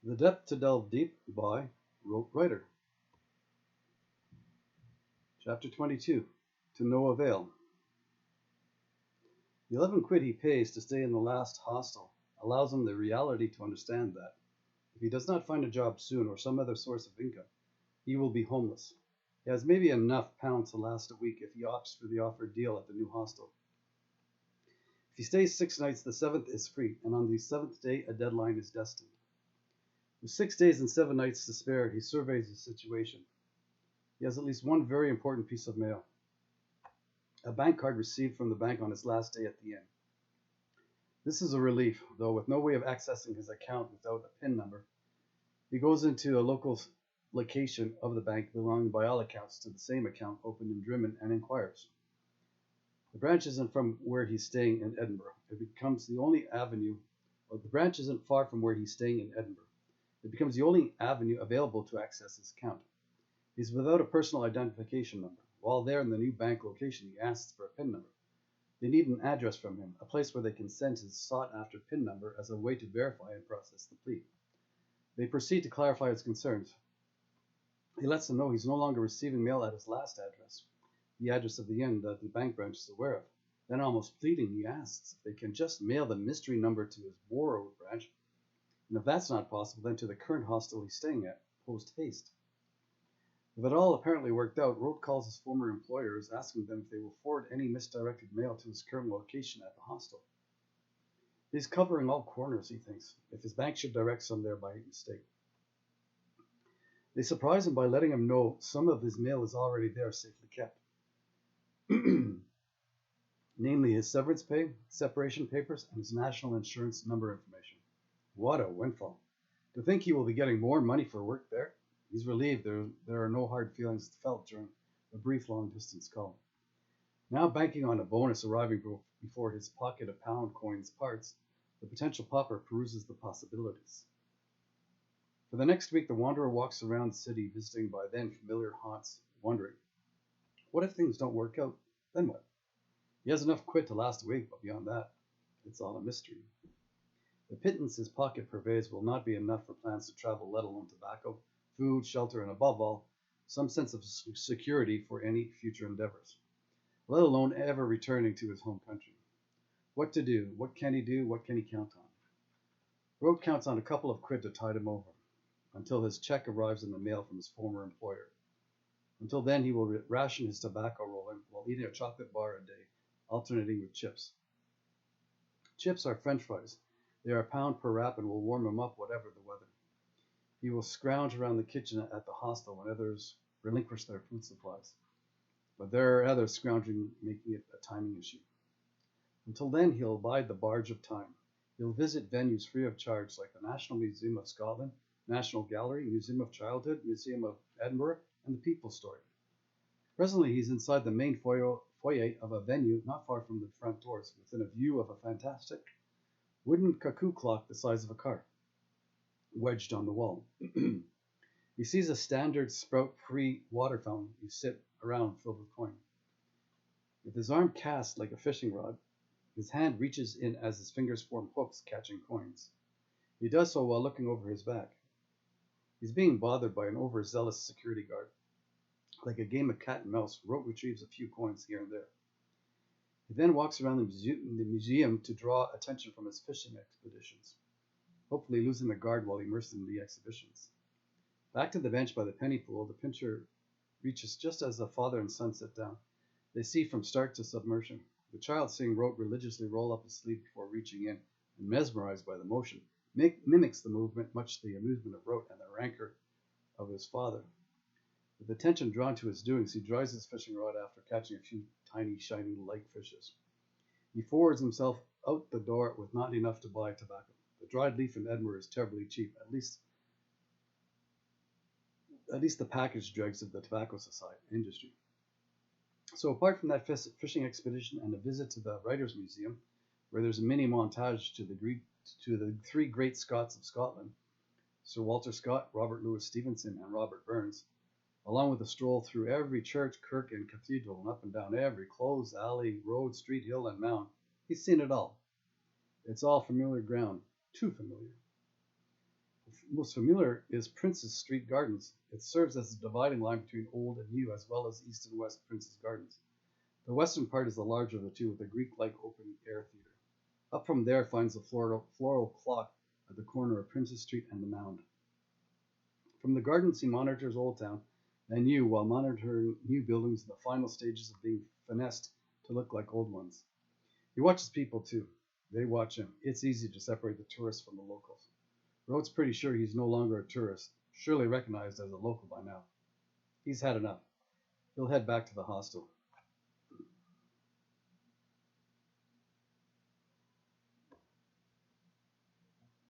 The Depth to Delve Deep by Rote Writer. Chapter 22. To no avail. The 11 quid he pays to stay in the last hostel allows him the reality to understand that, if he does not find a job soon or some other source of income, he will be homeless. He has maybe enough pounds to last a week if he opts for the offered deal at the new hostel. If he stays 6 nights, the seventh is free, and on the seventh day a deadline is destined. With 6 days and 7 nights to spare, he surveys his situation. He has at least one very important piece of mail: a bank card received from the bank on his last day at the inn. This is a relief, though with no way of accessing his account without a PIN number. He goes into a local location of the bank belonging by all accounts to the same account opened in Drimmen and inquires. The branch isn't from where he's staying in Edinburgh. It becomes the only avenue, or the branch isn't far from where he's staying in Edinburgh. It becomes the only avenue available to access his account. He's without a personal identification number. While there in the new bank location, he asks for a PIN number. They need an address from him, a place where they can send his sought-after PIN number as a way to verify and process the plea. They proceed to clarify his concerns. He lets them know he's no longer receiving mail at his last address, the address of the inn that the bank branch is aware of. Then, almost pleading, he asks if they can just mail the mystery number to his Borough branch, and if that's not possible, then to the current hostel he's staying at, post haste. With it all apparently worked out, Rote calls his former employers, asking them if they will forward any misdirected mail to his current location at the hostel. He's covering all corners, he thinks, if his bank should direct some there by mistake. They surprise him by letting him know some of his mail is already there, safely kept. Namely his severance pay, separation papers, and his national insurance number information. What a windfall. To think he will be getting more money for work there. He's relieved there are no hard feelings felt during a brief long-distance call. Now banking on a bonus arriving before his pocket of pound coins parts, the potential pauper peruses the possibilities. For the next week, the wanderer walks around the city, visiting by then familiar haunts, wondering, what if things don't work out? Then what? He has enough quid to last a week, but beyond that, it's all a mystery. The pittance his pocket purveys will not be enough for plans to travel, let alone tobacco, food, shelter, and above all, some sense of security for any future endeavors, let alone ever returning to his home country. What to do? What can he do? What can he count on? Rote counts on a couple of quid to tide him over, until his check arrives in the mail from his former employer. Until then, he will ration his tobacco rolling while eating a chocolate bar a day, alternating with chips. Chips are French fries. They are a pound per wrap and will warm him up whatever the weather. He will scrounge around the kitchen at the hostel when others relinquish their food supplies. But there are others scrounging, making it a timing issue. Until then, he'll abide the barge of time. He'll visit venues free of charge like the National Museum of Scotland, National Gallery, Museum of Childhood, Museum of Edinburgh, and the People Story. Presently, he's inside the main foyer of a venue not far from the front doors, within a view of a fantastic wooden cuckoo clock the size of a car, wedged on the wall. He sees a standard sprout-free water fountain you sit around filled with coin. With his arm cast like a fishing rod, his hand reaches in as his fingers form hooks catching coins. He does so while looking over his back. He's being bothered by an overzealous security guard. Like a game of cat and mouse, Rote retrieves a few coins here and there. He then walks around the museum to draw attention from his fishing expeditions, hopefully losing the guard while immersed in the exhibitions. Back to the bench by the penny pool, the pincher reaches just as the father and son sit down. They see from start to submersion. The child, seeing Rote religiously roll up his sleeve before reaching in, and mesmerized by the motion, mimics the movement, much to the amusement of Rote and the rancor of his father. With attention drawn to his doings, he dries his fishing rod after catching a few tiny, shiny light fishes. He forwards himself out the door with not enough to buy tobacco. The dried leaf in Edinburgh is terribly cheap, at least the packaged dregs of the tobacco society industry. So apart from that fishing expedition and a visit to the Writers' Museum, where there's a mini montage to the three great Scots of Scotland, Sir Walter Scott, Robert Louis Stevenson, and Robert Burns, along with a stroll through every church, kirk, and cathedral, and up and down every close, alley, road, street, hill, and mound, he's seen it all. It's all familiar ground, too familiar. most familiar is Princess Street Gardens. It serves as the dividing line between old and new, as well as east and west Princess Gardens. The western part is the larger of the two, with a Greek-like open-air theater. Up from there finds the floral clock at the corner of Princess Street and the Mound. From the gardens he monitors Old Town and new, while monitoring new buildings in the final stages of being finessed to look like old ones. He watches people too. They watch him. It's easy to separate the tourists from the locals. Rote's pretty sure he's no longer a tourist, surely recognized as a local by now. He's had enough. He'll head back to the hostel.